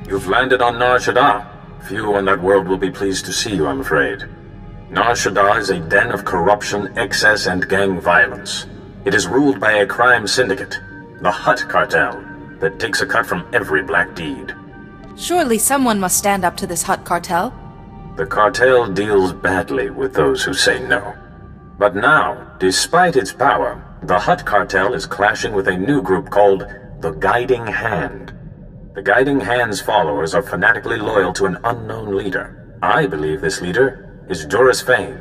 You've landed on Nar Shadaa. Few on that world will be pleased to see you, I'm afraid. Nar Shadaa is a den of corruption, excess, and gang violence. It is ruled by a crime syndicate, the Hutt cartel, that takes a cut from every black deed. Surely someone must stand up to this Hutt cartel. The cartel deals badly with those who say no. But now, despite its power, the Hutt cartel is clashing with a new group called the Guiding Hand. The Guiding Hand's followers are fanatically loyal to an unknown leader. I believe this leader is Doris Fane,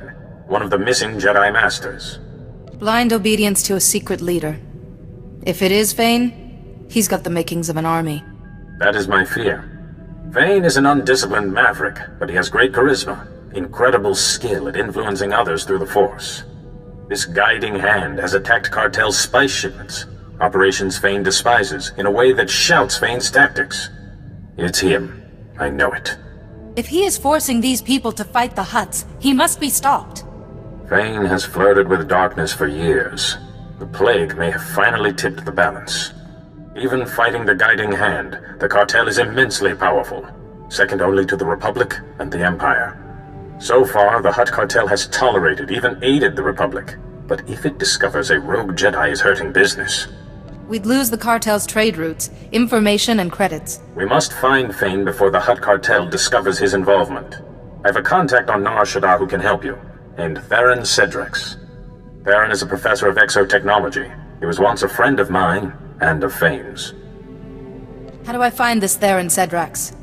one of the missing Jedi Masters. Blind obedience to a secret leader. If it is Fane, he's got the makings of an army. That is my fear. Fane is an undisciplined maverick, but he has great charisma, incredible skill at influencing others through the Force. This Guiding Hand has attacked cartel's spice shipments, operations Fane despises, in a way that shouts Fane's tactics. It's him. I know it. If he is forcing these people to fight the Hutts, he must be stopped. Fane has flirted with darkness for years. The plague may have finally tipped the balance. Even fighting the Guiding Hand, the cartel is immensely powerful, second only to the Republic and the Empire. So far, the Hutt cartel has tolerated, even aided the Republic. But if it discovers a rogue Jedi is hurting business... We'd lose the cartel's trade routes, information, and credits. We must find Fane before the Hutt cartel discovers his involvement. I have a contact on Nar Shadaa who can help you, named Theron Cedrax. Theron is a professor of exotechnology. He was once a friend of mine, and of Fane's. How do I find this Theron Cedrax?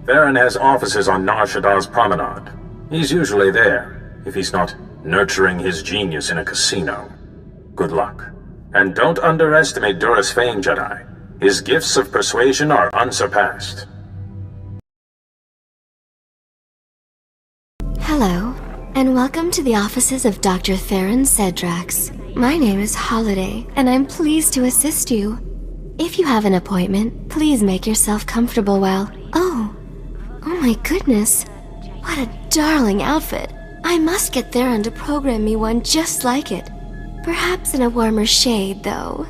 Theron has offices on Nar Shadaa's promenade. He's usually there, if he's not nurturing his genius in a casino. Good luck. And don't underestimate Doris Fane, Jedi. His gifts of persuasion are unsurpassed. Hello, and welcome to the offices of Dr. Theron Cedrax. My name is Holiday, and I'm pleased to assist you. If you have an appointment, please make yourself comfortable while... Oh my goodness. What a darling outfit. I must get Theron to program me one just like it. Perhaps in a warmer shade, though.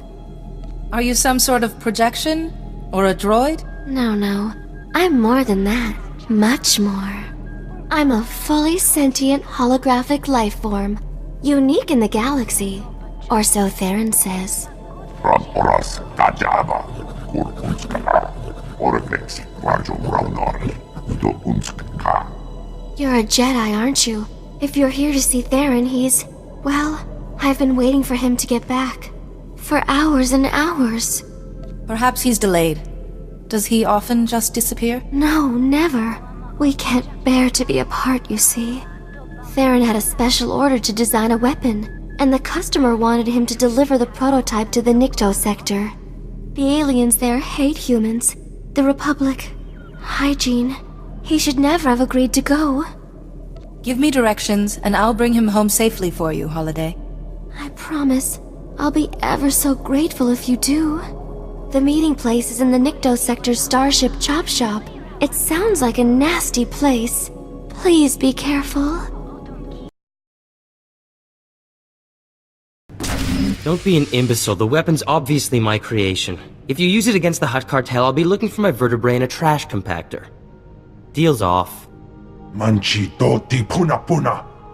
Are you some sort of projection? Or a droid? No. I'm more than that. Much more. I'm a fully sentient holographic life form. Unique in the galaxy. Or so Theron says. You're a Jedi, aren't you? If you're here to see Theron, he's... Well, I've been waiting for him to get back. For hours and hours. Perhaps he's delayed. Does he often just disappear? No, never. We can't bear to be apart, you see. Theron had a special order to design a weapon, and the customer wanted him to deliver the prototype to the Nikto sector. The aliens there hate humans. The Republic. Hygiene. He should never have agreed to go. Give me directions, and I'll bring him home safely for you, Holiday. I promise. I'll be ever so grateful if you do. The meeting place is in the Nikto sector's Starship Chop Shop. It sounds like a nasty place. Please be careful. Don't be an imbecile. The weapon's obviously my creation. If you use it against the Hutt cartel, I'll be looking for my vertebrae in a trash compactor. Deal's off. Manchi doti puna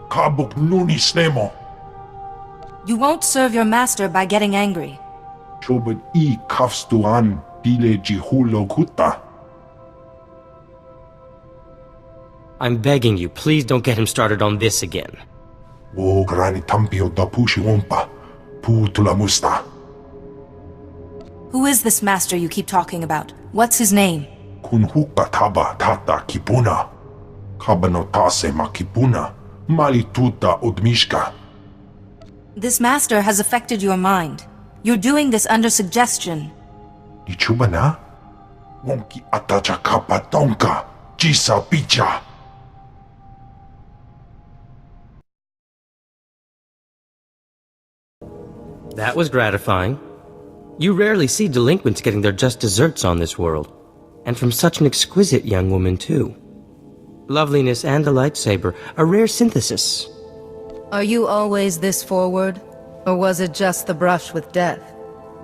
kabuk nuni snemo. You won't serve your master by getting angry. Chobad I kafstuan dile jihulo kuta. I'm begging you, please don't get him started on this again. Wo grani tampio da pushi wompa. Putula musta. Who is this master you keep talking about? What's his name? Kun huka taba tata kipuna. Kabano tase makipuna. Mali tuta udmishka. This master has affected your mind. You're doing this under suggestion. Ichuba na? Wonki atacha kapa tonka. Jisa picha. That was gratifying. You rarely see delinquents getting their just desserts on this world. And from such an exquisite young woman, too. Loveliness and a lightsaber, a rare synthesis. Are you always this forward? Or was it just the brush with death?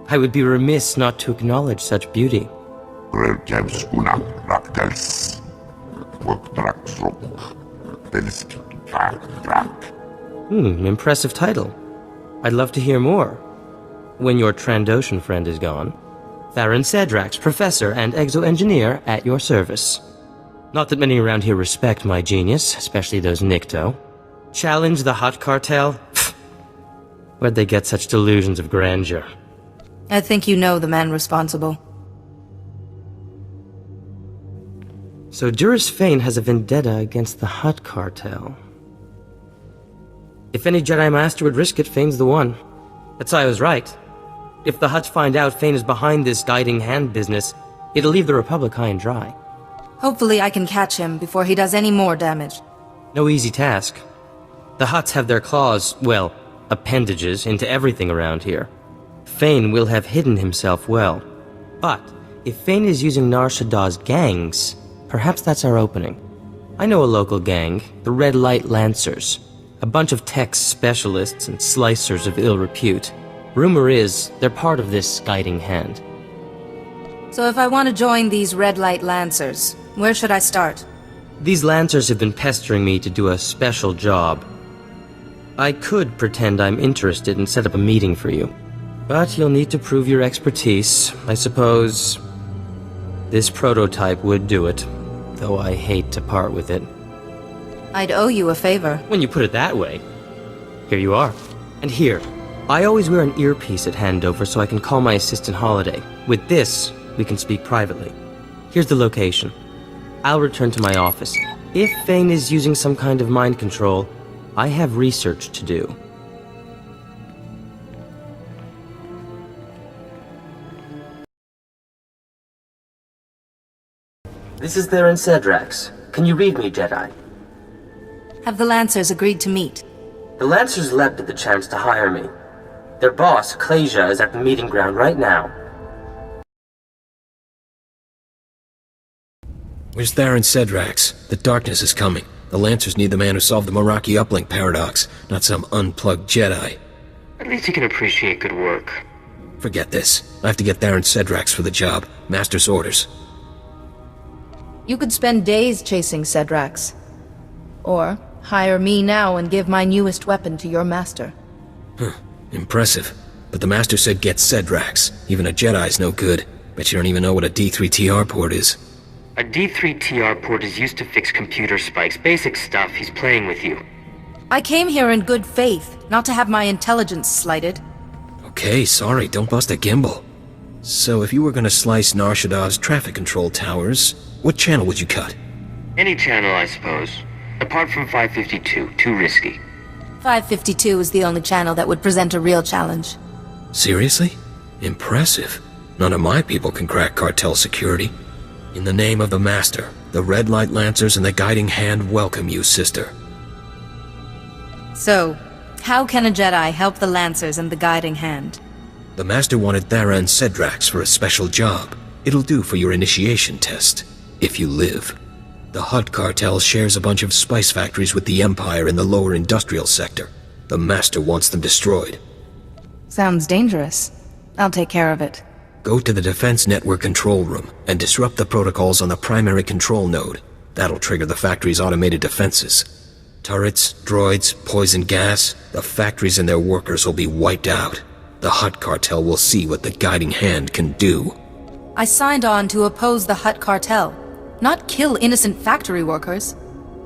I would be remiss not to acknowledge such beauty. Impressive title. I'd love to hear more. When your Trandoshan friend is gone. Theron Sedrax, Professor and Exo-Engineer at your service. Not that many around here respect my genius, especially those Nikto. Challenge the Hutt Cartel? Where'd they get such delusions of grandeur? I think you know the man responsible. So Duras Fane has a vendetta against the Hutt Cartel. If any Jedi Master would risk it, Fane's the one. That's why I was right. If the Hutts find out Fane is behind this guiding hand business, it'll leave the Republic high and dry. Hopefully I can catch him before he does any more damage. No easy task. The Hutts have their claws, well, appendages, into everything around here. Fane will have hidden himself well. But if Fane is using Nar Shada's gangs, perhaps that's our opening. I know a local gang, the Red Light Lancers. A bunch of tech specialists and slicers of ill repute. Rumor is, they're part of this guiding hand. So if I want to join these Red Light Lancers, where should I start? These Lancers have been pestering me to do a special job. I could pretend I'm interested and set up a meeting for you. But you'll need to prove your expertise. I suppose this prototype would do it, though I hate to part with it. I'd owe you a favor. When you put it that way. Here you are. And here, I always wear an earpiece at handover so I can call my assistant Holiday. With this, we can speak privately. Here's the location. I'll return to my office. If Fane is using some kind of mind control, I have research to do. This is Theron Sedrax. Can you read me, Jedi? Have the Lancers agreed to meet? The Lancers leapt at the chance to hire me. Their boss, Klasia, is at the meeting ground right now. Where's Theron Sedrax? The darkness is coming. The Lancers need the man who solved the Meraki uplink paradox, not some unplugged Jedi. At least you can appreciate good work. Forget this. I have to get Theron Sedrax for the job. Master's orders. You could spend days chasing Sedrax. Or hire me now and give my newest weapon to your master. Impressive. But the Master said get Sedrax. Even a Jedi's no good. Bet you don't even know what a D3TR port is. A D3TR port is used to fix computer spikes. Basic stuff. He's playing with you. I came here in good faith, not to have my intelligence slighted. Okay, sorry, don't bust a gimbal. So if you were gonna slice Nar Shadaa's traffic control towers, what channel would you cut? Any channel, I suppose. Apart from 552, too risky. 552 is the only channel that would present a real challenge. Seriously? Impressive. None of my people can crack cartel security. In the name of the Master, the Red Light Lancers and the Guiding Hand welcome you, sister. So, how can a Jedi help the Lancers and the Guiding Hand? The Master wanted Theron Sedrax for a special job. It'll do for your initiation test, if you live. The Hutt Cartel shares a bunch of spice factories with the Empire in the lower industrial sector. The Master wants them destroyed. Sounds dangerous. I'll take care of it. Go to the Defense Network control room and disrupt the protocols on the primary control node. That'll trigger the factory's automated defenses. Turrets, droids, poison gas, the factories and their workers will be wiped out. The Hutt Cartel will see what the Guiding Hand can do. I signed on to oppose the Hutt Cartel, not kill innocent factory workers.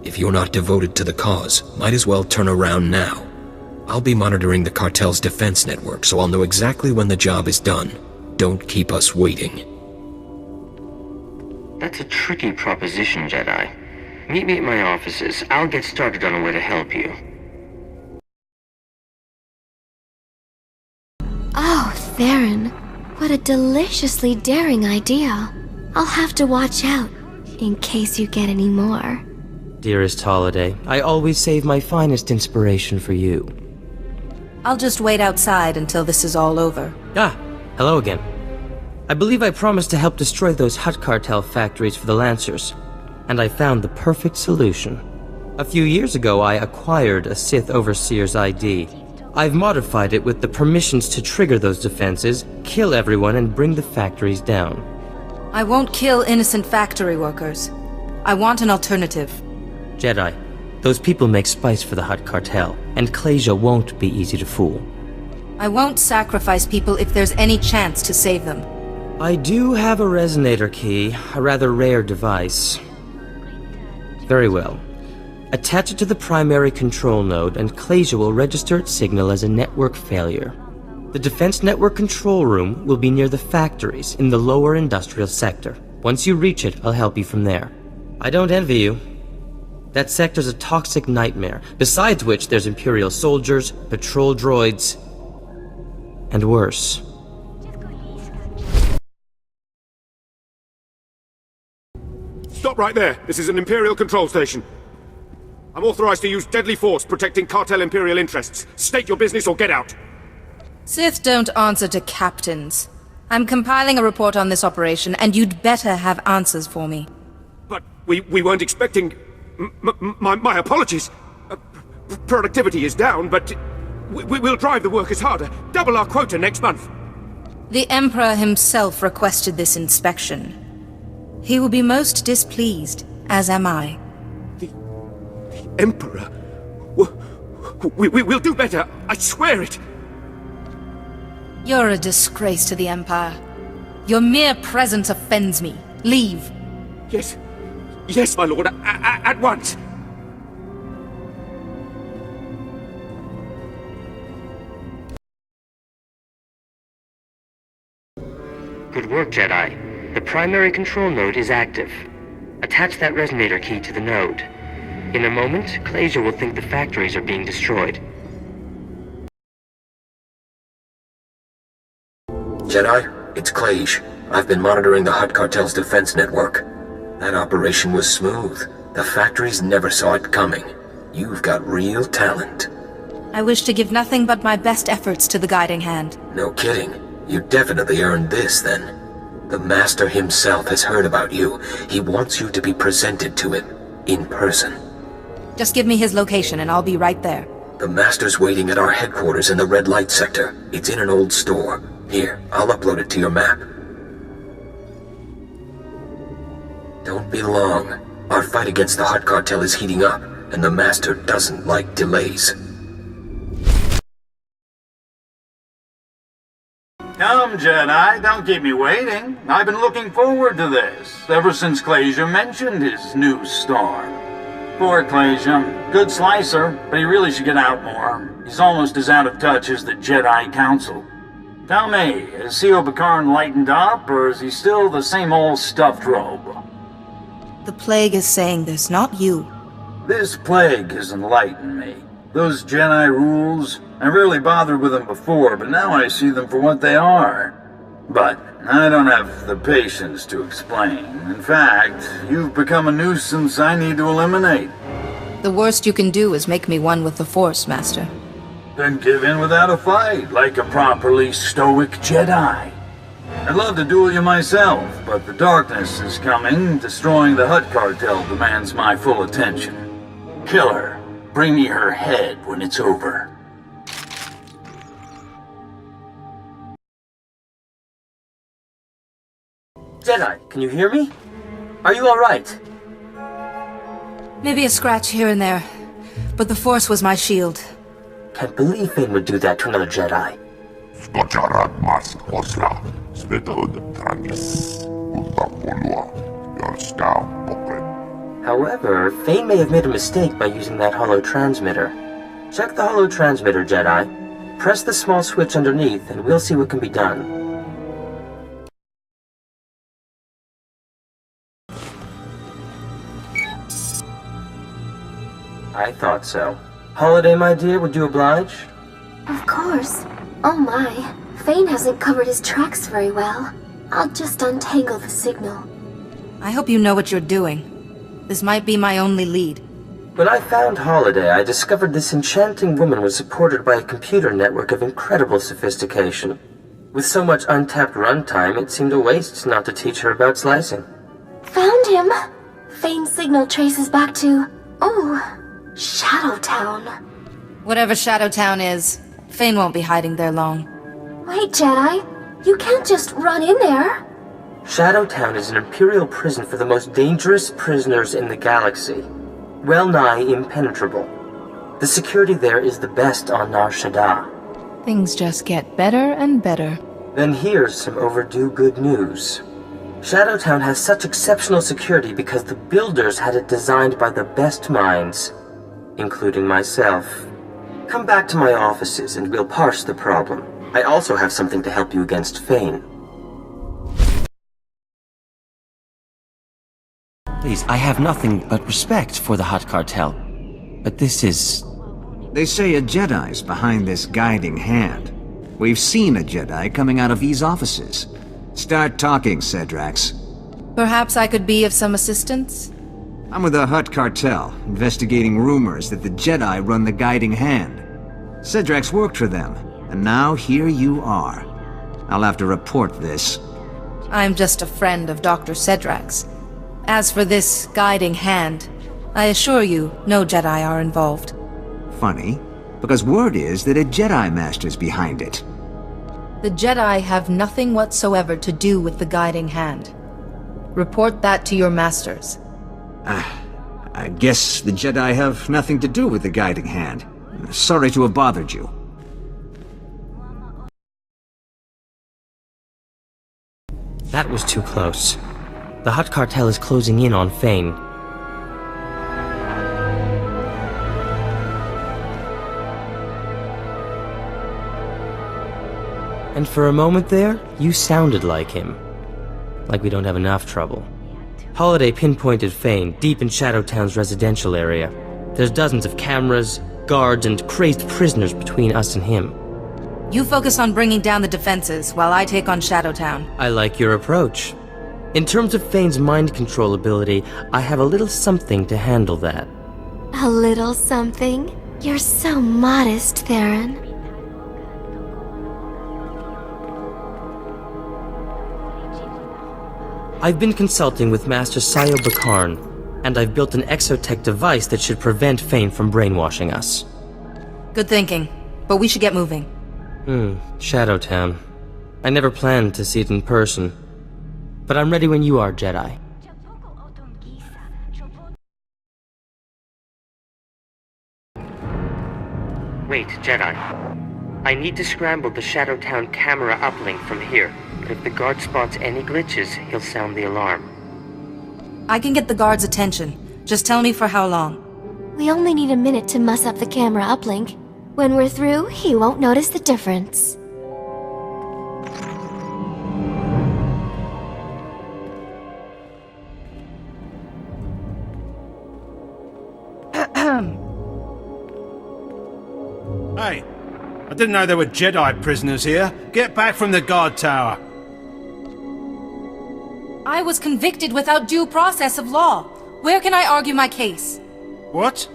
If you're not devoted to the cause, might as well turn around now. I'll be monitoring the cartel's defense network, so I'll know exactly when the job is done. Don't keep us waiting. That's a tricky proposition, Jedi. Meet me at my offices. I'll get started on a way to help you. Oh, Theron. What a deliciously daring idea. I'll have to watch out, in case you get any more. Dearest Holiday, I always save my finest inspiration for you. I'll just wait outside until this is all over. Ah, hello again. I believe I promised to help destroy those Hutt Cartel factories for the Lancers, and I found the perfect solution. A few years ago, I acquired a Sith Overseer's ID. I've modified it with the permissions to trigger those defenses, kill everyone, and bring the factories down. I won't kill innocent factory workers. I want an alternative. Jedi, those people make spice for the Hutt cartel, and Klasia won't be easy to fool. I won't sacrifice people if there's any chance to save them. I do have a resonator key, a rather rare device. Very well. Attach it to the primary control node, and Klasia will register its signal as a network failure. The Defense Network control room will be near the factories in the lower industrial sector. Once you reach it, I'll help you from there. I don't envy you. That sector's a toxic nightmare, besides which there's Imperial soldiers, patrol droids, and worse. Stop right there! This is an Imperial control station. I'm authorized to use deadly force protecting cartel Imperial interests. State your business or get out! Sith don't answer to captains. I'm compiling a report on this operation, and you'd better have answers for me. But we weren't expecting... My apologies. Productivity is down, but we'll drive the workers harder. Double our quota next month. The Emperor himself requested this inspection. He will be most displeased, as am I. The Emperor? We'll do better, I swear it! You're a disgrace to the Empire. Your mere presence offends me. Leave. Yes, my lord, at once! Good work, Jedi. The primary control node is active. Attach that resonator key to the node. In a moment, Klasia will think the factories are being destroyed. Jedi, it's Klasia. I've been monitoring the Hutt cartel's defense network. That operation was smooth. The factories never saw it coming. You've got real talent. I wish to give nothing but my best efforts to the guiding hand. No kidding. You definitely earned this, then. The Master himself has heard about you. He wants you to be presented to him, in person. Just give me his location and I'll be right there. The Master's waiting at our headquarters in the red light sector. It's in an old store. Here, I'll upload it to your map. Don't be long. Our fight against the Hutt cartel is heating up, and the Master doesn't like delays. Come, Jedi, don't keep me waiting. I've been looking forward to this, ever since Klasia mentioned his new star. Poor Klasia. Good slicer, but he really should get out more. He's almost as out of touch as the Jedi Council. Tell me, is C.O. Bakaran lightened up, or is he still the same old stuffed robe? The plague is saying this, not you. This plague has enlightened me. Those Jedi rules, I rarely bothered with them before, but now I see them for what they are. But I don't have the patience to explain. In fact, you've become a nuisance I need to eliminate. The worst you can do is make me one with the Force, Master. Then give in without a fight, like a properly stoic Jedi. I'd love to duel you myself, but the darkness is coming. Destroying the Hutt cartel demands my full attention. Kill her. Bring me her head when it's over. Jedi, can you hear me? Are you alright? Maybe a scratch here and there, but the Force was my shield. Can't believe Fane would do that to another Jedi. However, Fane may have made a mistake by using that holo transmitter. Check the holo transmitter, Jedi. Press the small switch underneath, and we'll see what can be done. I thought so. Holiday, my dear, would you oblige? Of course. Oh my, Fane hasn't covered his tracks very well. I'll just untangle the signal. I hope you know what you're doing. This might be my only lead. When I found Holiday, I discovered this enchanting woman was supported by a computer network of incredible sophistication. With so much untapped runtime, it seemed a waste not to teach her about slicing. Found him! Fane's signal traces back to... Shadowtown. Whatever Shadowtown is, Fane won't be hiding there long. Wait, Jedi. You can't just run in there. Shadowtown is an Imperial prison for the most dangerous prisoners in the galaxy. Well nigh impenetrable. The security there is the best on Nar Shadaa. Things just get better and better. Then here's some overdue good news. Shadowtown has such exceptional security because the builders had it designed by the best minds, including myself. Come back to my offices and we'll parse the problem. I also have something to help you against Fane. Please, I have nothing but respect for the Hutt Cartel. But this is... They say a Jedi's behind this guiding hand. We've seen a Jedi coming out of these offices. Start talking, Cedrax. Perhaps I could be of some assistance? I'm with the Hutt Cartel, investigating rumors that the Jedi run the guiding hand. Cedrax worked for them, and now here you are. I'll have to report this. I'm just a friend of Dr. Cedrax. As for this guiding hand, I assure you, no Jedi are involved. Funny, because word is that a Jedi Master's behind it. The Jedi have nothing whatsoever to do with the guiding hand. Report that to your masters. I guess the Jedi have nothing to do with the guiding hand. Sorry to have bothered you. That was too close. The Hutt Cartel is closing in on Fane. And for a moment there, you sounded like him. Like we don't have enough trouble. Holiday pinpointed Fane deep in Shadowtown's residential area. There's dozens of cameras, guards, and crazed prisoners between us and him. You focus on bringing down the defenses, while I take on Shadowtown. I like your approach. In terms of Fane's mind control ability, I have a little something to handle that. A little something? You're so modest, Theron. I've been consulting with Master Sayo Bakarn, and I've built an exotech device that should prevent Fane from brainwashing us. Good thinking, but we should get moving. Shadowtown. I never planned to see it in person. But I'm ready when you are, Jedi. Wait, Jedi. I need to scramble the Shadowtown camera uplink from here, but if the guard spots any glitches, he'll sound the alarm. I can get the guard's attention. Just tell me for how long. We only need a minute to muss up the camera uplink. When we're through, he won't notice the difference. Hey, I didn't know there were Jedi prisoners here. Get back from the guard tower. I was convicted without due process of law. Where can I argue my case? What?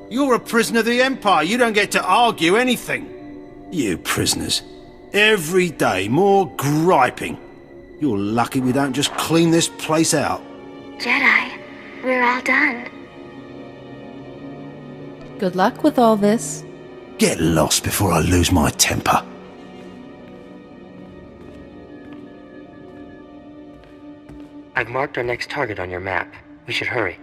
You're a prisoner of the Empire. You don't get to argue anything. You prisoners. Every day, more griping. You're lucky we don't just clean this place out. Jedi, we're all done. Good luck with all this. Get lost before I lose my temper. I've marked our next target on your map. We should hurry.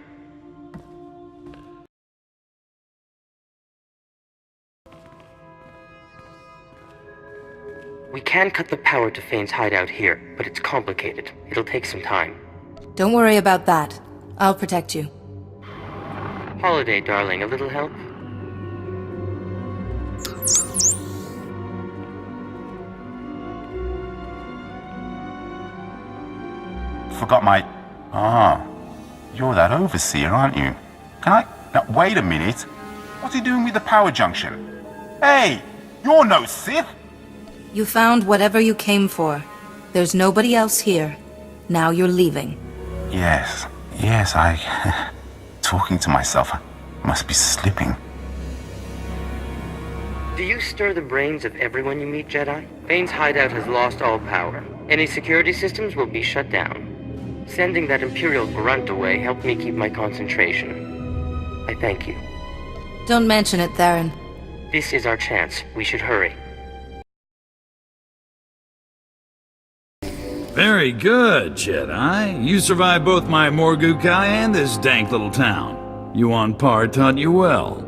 We can cut the power to Fane's hideout here, but it's complicated. It'll take some time. Don't worry about that. I'll protect you. Holiday, darling, a little help? Forgot my... Ah, you're that overseer, aren't you? Can I... Now, wait a minute. What's he doing with the power junction? Hey, you're no Sith! You found whatever you came for. There's nobody else here. Now you're leaving. Yes, I... Talking to myself, I must be slipping. Do you stir the brains of everyone you meet, Jedi? Fane's hideout has lost all power. Any security systems will be shut down. Sending that Imperial grunt away helped me keep my concentration. I thank you. Don't mention it, Theron. This is our chance. We should hurry. Very good, Jedi. You survived both my Morgukai and this dank little town. Yuan Par taught you well.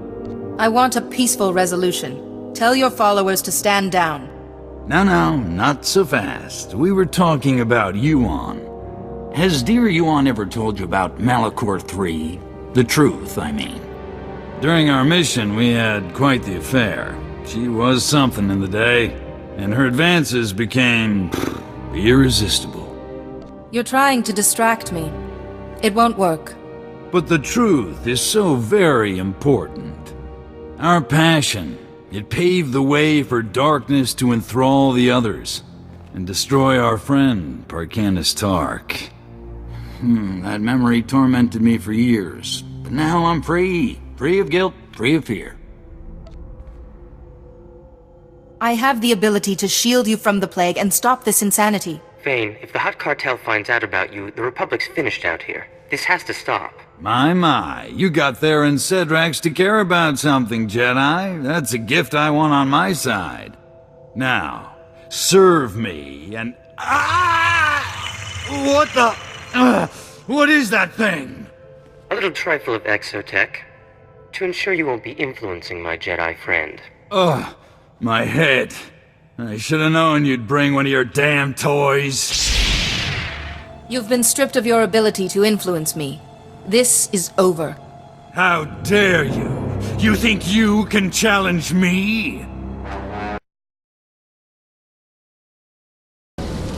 I want a peaceful resolution. Tell your followers to stand down. No, not so fast. We were talking about Yuan. Has dear Yuan ever told you about Malachor III? The truth, I mean. During our mission, we had quite the affair. She was something in the day, and her advances became irresistible. You're trying to distract me. It won't work. But the truth is so very important. Our passion, it paved the way for darkness to enthrall the others, and destroy our friend, Parkanis Tark. That memory tormented me for years, but now I'm free. Free of guilt, free of fear. I have the ability to shield you from the plague and stop this insanity. Fane, if the Hutt Cartel finds out about you, the Republic's finished out here. This has to stop. My, you got Theron Cedrax to care about something, Jedi. That's a gift I want on my side. Now, serve me and... What the... what is that thing? A little trifle of exotech, to ensure you won't be influencing my Jedi friend. Ugh, my head. I should have known you'd bring one of your damn toys. You've been stripped of your ability to influence me. This is over. How dare you? You think you can challenge me?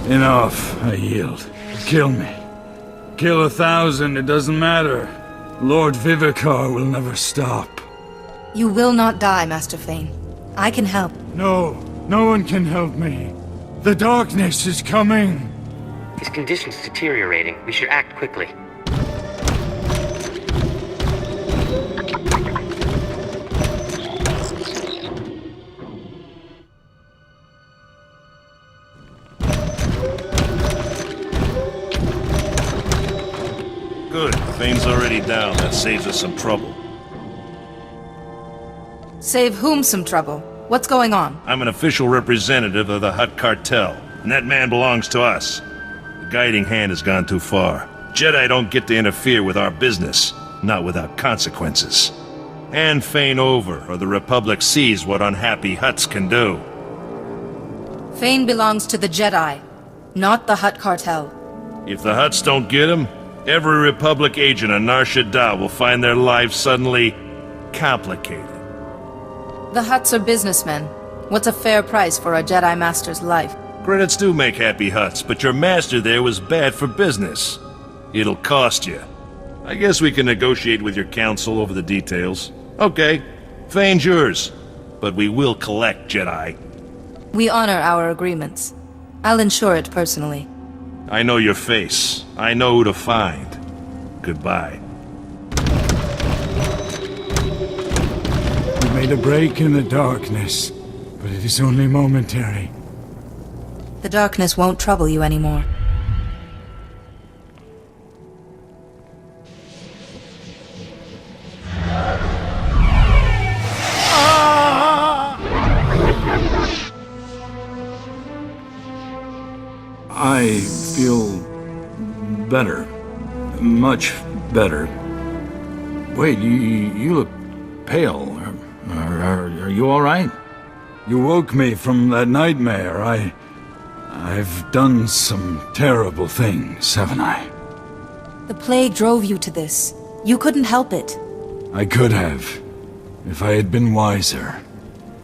Enough, I yield. Kill me. Kill 1,000, it doesn't matter. Lord Vivicar will never stop. You will not die, Master Fane. I can help. No one can help me. The darkness is coming. His condition's deteriorating. We should act quickly. Good. Fane's already down. That saves us some trouble. Save whom some trouble? What's going on? I'm an official representative of the Hutt Cartel, and that man belongs to us. The guiding hand has gone too far. Jedi don't get to interfere with our business, not without consequences. Hand Fane over, or the Republic sees what unhappy Hutts can do. Fane belongs to the Jedi, not the Hutt Cartel. If the Hutts don't get him, every Republic agent on Nar Shadaa will find their lives suddenly complicated. The Hutts are businessmen. What's a fair price for a Jedi Master's life? Credits do make happy Hutts, but your master there was bad for business. It'll cost you. I guess we can negotiate with your council over the details. Okay, Fane's yours, but we will collect, Jedi. We honor our agreements. I'll ensure it personally. I know your face. I know who to find. Goodbye. We made a break in the darkness, but it is only momentary. The darkness won't trouble you anymore. I feel better. Much better. Wait, you look pale. Are you all right? You woke me from that nightmare. I've done some terrible things, haven't I? The plague drove you to this. You couldn't help it. I could have, if I had been wiser.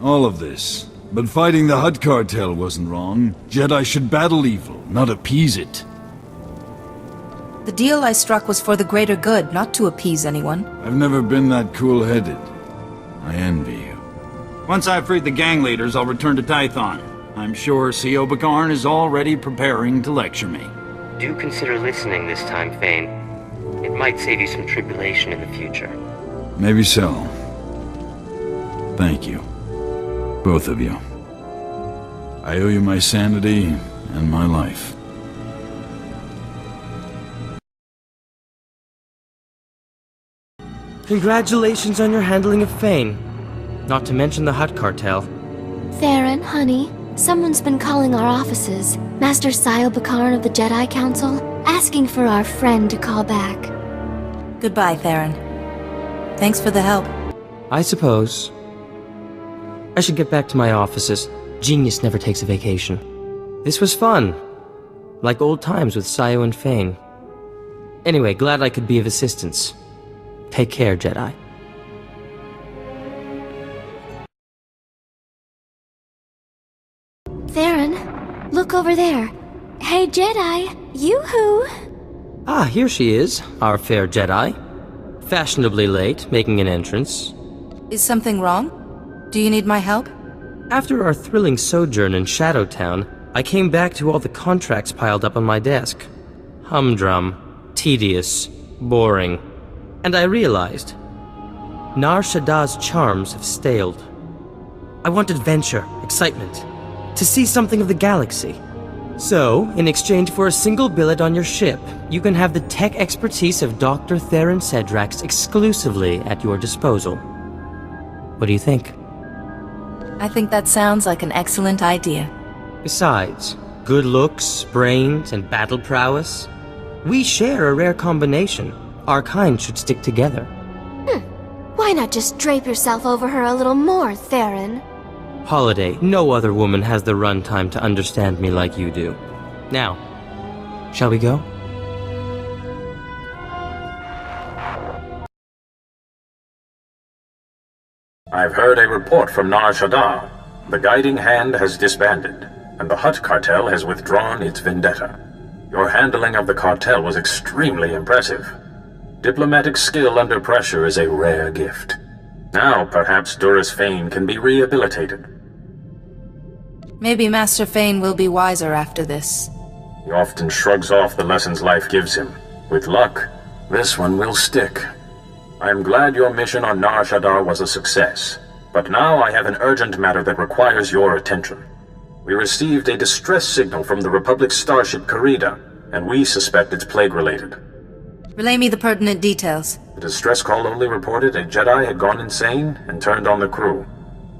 All of this. But fighting the Hutt Cartel wasn't wrong. Jedi should battle evil, not appease it. The deal I struck was for the greater good, not to appease anyone. I've never been that cool-headed. I envy you. Once I've freed the gang leaders, I'll return to Tython. I'm sure C.O. Bakarn is already preparing to lecture me. Do consider listening this time, Fane. It might save you some tribulation in the future. Maybe so. Thank you. Both of you. I owe you my sanity and my life. Congratulations on your handling of Fane. Not to mention the Hutt Cartel. Theron, honey, Someone's been calling our offices, Master Sile Bakarn of the Jedi Council, asking for our friend to call back. Goodbye, Theron. Thanks for the help. I suppose. I should get back to my offices. Genius never takes a vacation. This was fun. Like old times with Sayo and Fane. Anyway, glad I could be of assistance. Take care, Jedi. Theron, look over there. Hey, Jedi, yoo-hoo! Ah, here she is, our fair Jedi. Fashionably late, making an entrance. Is something wrong? Do you need my help? After our thrilling sojourn in Shadowtown, I came back to all the contracts piled up on my desk. Humdrum, tedious, boring. And I realized, Nar Shada's charms have staled. I want adventure, excitement, to see something of the galaxy. So, in exchange for a single billet on your ship, you can have the tech expertise of Dr. Theron Cedrax exclusively at your disposal. What do you think? I think that sounds like an excellent idea. Besides, good looks, brains, and battle prowess. We share a rare combination. Our kind should stick together. Why not just drape yourself over her a little more, Theron? Holiday, no other woman has the runtime to understand me like you do. Now, shall we go? I've heard a report from Nar Shadaa. The Guiding Hand has disbanded, and the Hutt cartel has withdrawn its vendetta. Your handling of the cartel was extremely impressive. Diplomatic skill under pressure is a rare gift. Now, perhaps Duras Fane can be rehabilitated. Maybe Master Fane will be wiser after this. He often shrugs off the lessons life gives him. With luck, this one will stick. I am glad your mission on Nar Shadaa was a success, but now I have an urgent matter that requires your attention. We received a distress signal from the Republic starship Karida, and we suspect it's plague-related. Relay me the pertinent details. The distress call only reported a Jedi had gone insane and turned on the crew.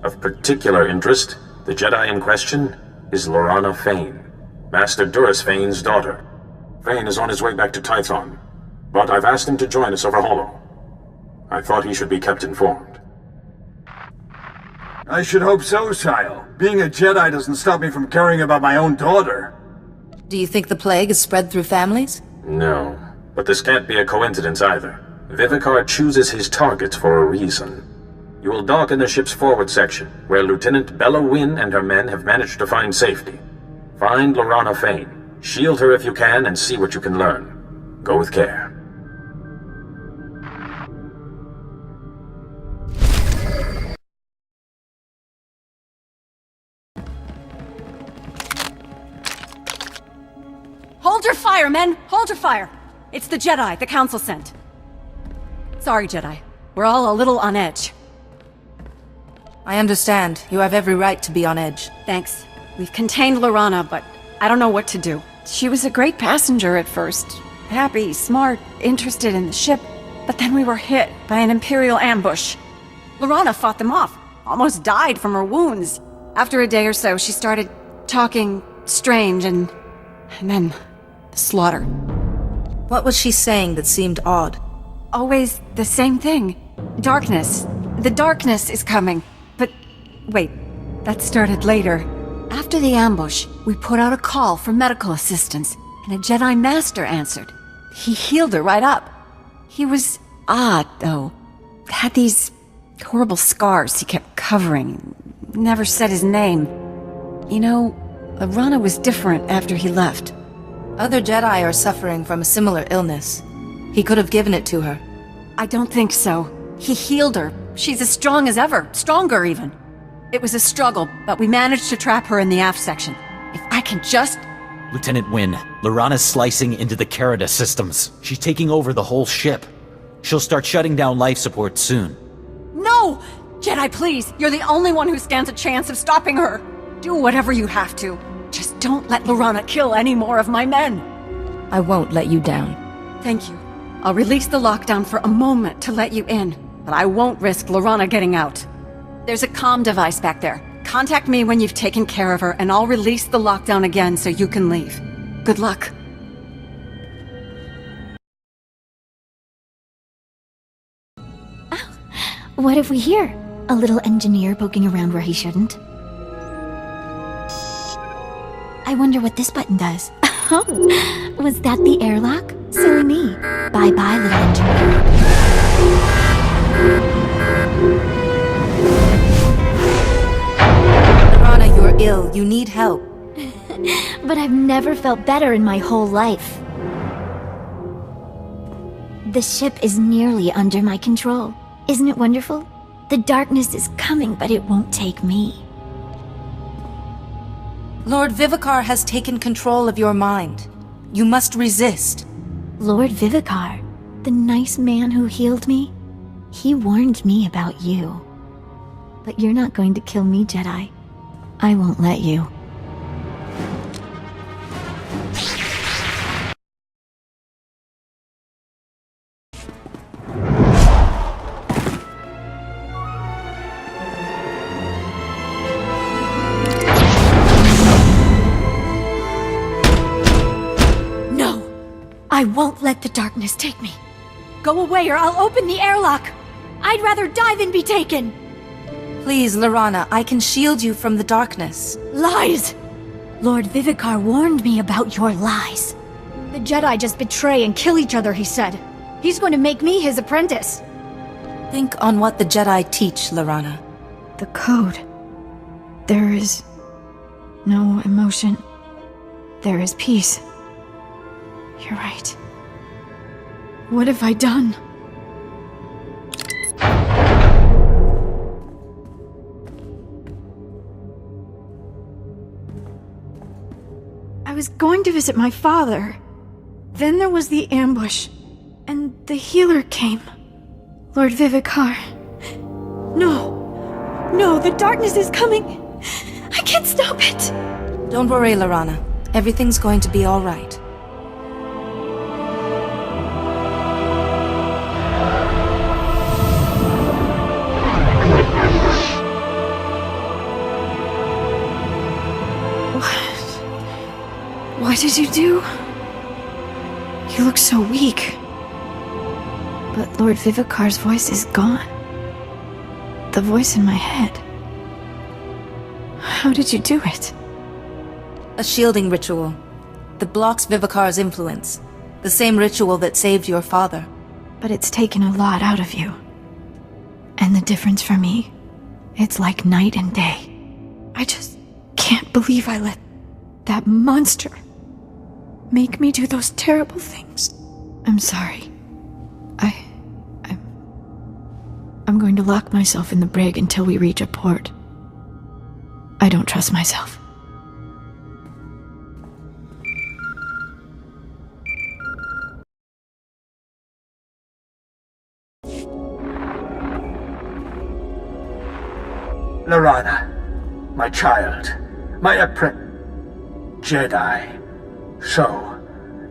Of particular interest, the Jedi in question is Lorana Fane, Master Duras Fane's daughter. Fane is on his way back to Tython, but I've asked him to join us over Holo. I thought he should be kept informed. I should hope so, Sile. Being a Jedi doesn't stop me from caring about my own daughter. Do you think the plague is spread through families? No, but this can't be a coincidence either. Vivicar chooses his targets for a reason. You will dock in the ship's forward section, where Lieutenant Bella Wynn and her men have managed to find safety. Find Lorana Fane, shield her if you can, and see what you can learn. Go with care. Hold your fire, men! Hold your fire! It's the Jedi the Council sent. Sorry, Jedi. We're all a little on edge. I understand. You have every right to be on edge. Thanks. We've contained Lorana, but I don't know what to do. She was a great passenger at first. Happy, smart, interested in the ship. But then we were hit by an Imperial ambush. Lorana fought them off. Almost died from her wounds. After a day or so, she started talking strange and then the slaughter. What was she saying that seemed odd? Always the same thing. Darkness. The darkness is coming. But wait, that started later. After the ambush, we put out a call for medical assistance, and a Jedi Master answered. He healed her right up. He was odd, though. Had these horrible scars he kept covering. Never said his name. You know, Lorana was different after he left. Other Jedi are suffering from a similar illness. He could have given it to her. I don't think so. He healed her. She's as strong as ever. Stronger, even. It was a struggle, but we managed to trap her in the aft section. If I can just... Lieutenant Wynn, Lorana's slicing into the Carida systems. She's taking over the whole ship. She'll start shutting down life support soon. No! Jedi, please! You're the only one who stands a chance of stopping her! Do whatever you have to. Just don't let Lorana kill any more of my men! I won't let you down. Thank you. I'll release the lockdown for a moment to let you in, but I won't risk Lorana getting out. There's a comm device back there. Contact me when you've taken care of her, and I'll release the lockdown again so you can leave. Good luck. What have we here? A little engineer poking around where he shouldn't. I wonder what this button does. Oh, was that the airlock? Silly me. Bye-bye, little engineer. Lorana, you're ill. You need help. But I've never felt better in my whole life. The ship is nearly under my control. Isn't it wonderful? The darkness is coming, but it won't take me. Lord Vivicar has taken control of your mind. You must resist. Lord Vivicar, the nice man who healed me, he warned me about you. But you're not going to kill me, Jedi. I won't let you. I won't let the darkness take me. Go away or I'll open the airlock. I'd rather die than be taken. Please, Lorana, I can shield you from the darkness. Lies! Lord Vivicar warned me about your lies. The Jedi just betray and kill each other, he said. He's going to make me his apprentice. Think on what the Jedi teach, Lorana. The code. There is no emotion. There is peace. You're right. What have I done? I was going to visit my father. Then there was the ambush, and the healer came. Lord Vivicar. No! No, the darkness is coming! I can't stop it! Don't worry, Lorana. Everything's going to be all right. What did you do? You look so weak. But Lord Vivicar's voice is gone. The voice in my head. How did you do it? A shielding ritual. That blocks Vivicar's influence. The same ritual that saved your father. But it's taken a lot out of you. And the difference for me, it's like night and day. I just can't believe I let that monster make me do those terrible things. I'm sorry. I'm going to lock myself in the brig until we reach a port. I don't trust myself. Lorana, my child, my Jedi. So,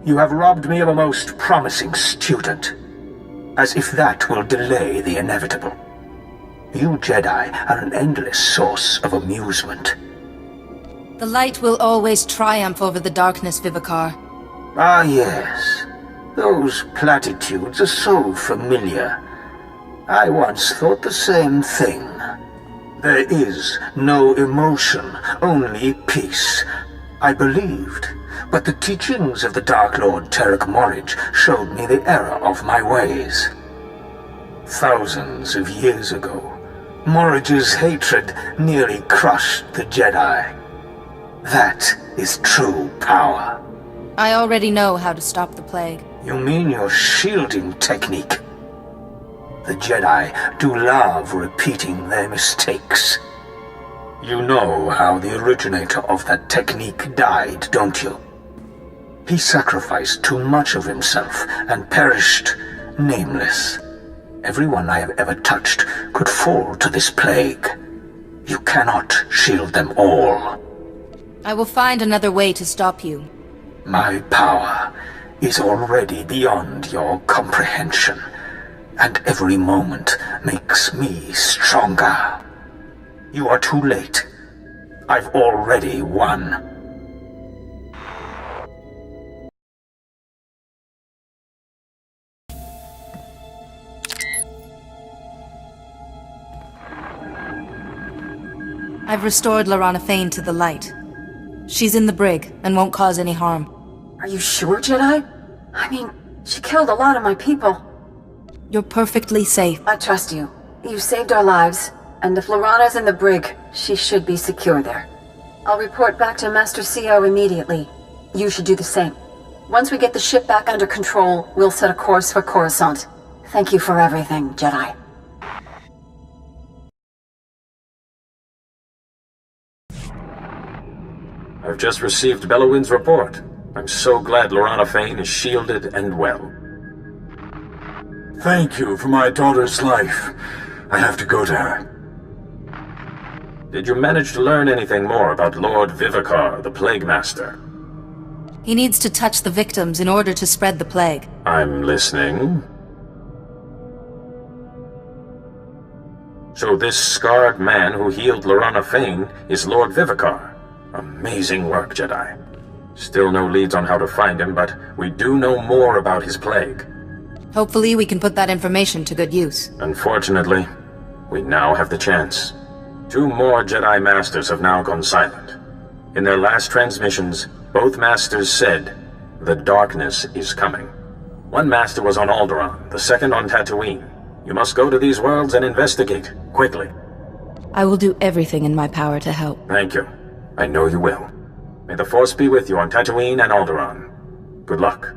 you have robbed me of a most promising student. As if that will delay the inevitable. You Jedi are an endless source of amusement. The light will always triumph over the darkness, Vivicar. Ah, yes. Those platitudes are so familiar. I once thought the same thing. There is no emotion, only peace. I believed, but the teachings of the Dark Lord Terek Morridge showed me the error of my ways. Thousands of years ago, Morridge's hatred nearly crushed the Jedi. That is true power. I already know how to stop the plague. You mean your shielding technique? The Jedi do love repeating their mistakes. You know how the originator of that technique died, don't you? He sacrificed too much of himself and perished nameless. Everyone I have ever touched could fall to this plague. You cannot shield them all. I will find another way to stop you. My power is already beyond your comprehension, and every moment makes me stronger. You are too late. I've already won. I've restored Lorana Fane to the light. She's in the brig and won't cause any harm. Are you sure, Jedi? I mean, she killed a lot of my people. You're perfectly safe. I trust you. You saved our lives, and if Lorana's in the brig, she should be secure there. I'll report back to Master CO immediately. You should do the same. Once we get the ship back under control, we'll set a course for Coruscant. Thank you for everything, Jedi. I've just received Bellowin's report. I'm so glad Lorana Fane is shielded and well. Thank you for my daughter's life. I have to go to her. Did you manage to learn anything more about Lord Vivicar, the Plague Master? He needs to touch the victims in order to spread the plague. I'm listening. So this scarred man who healed Lorana Fane is Lord Vivicar. Amazing work, Jedi. Still no leads on how to find him, but we do know more about his plague. Hopefully we can put that information to good use. Unfortunately, we now have the chance. 2 more Jedi Masters have now gone silent. In their last transmissions, both Masters said, "The darkness is coming." One Master was on Alderaan, the second on Tatooine. You must go to these worlds and investigate, quickly. I will do everything in my power to help. Thank you. I know you will. May the Force be with you on Tatooine and Alderaan. Good luck.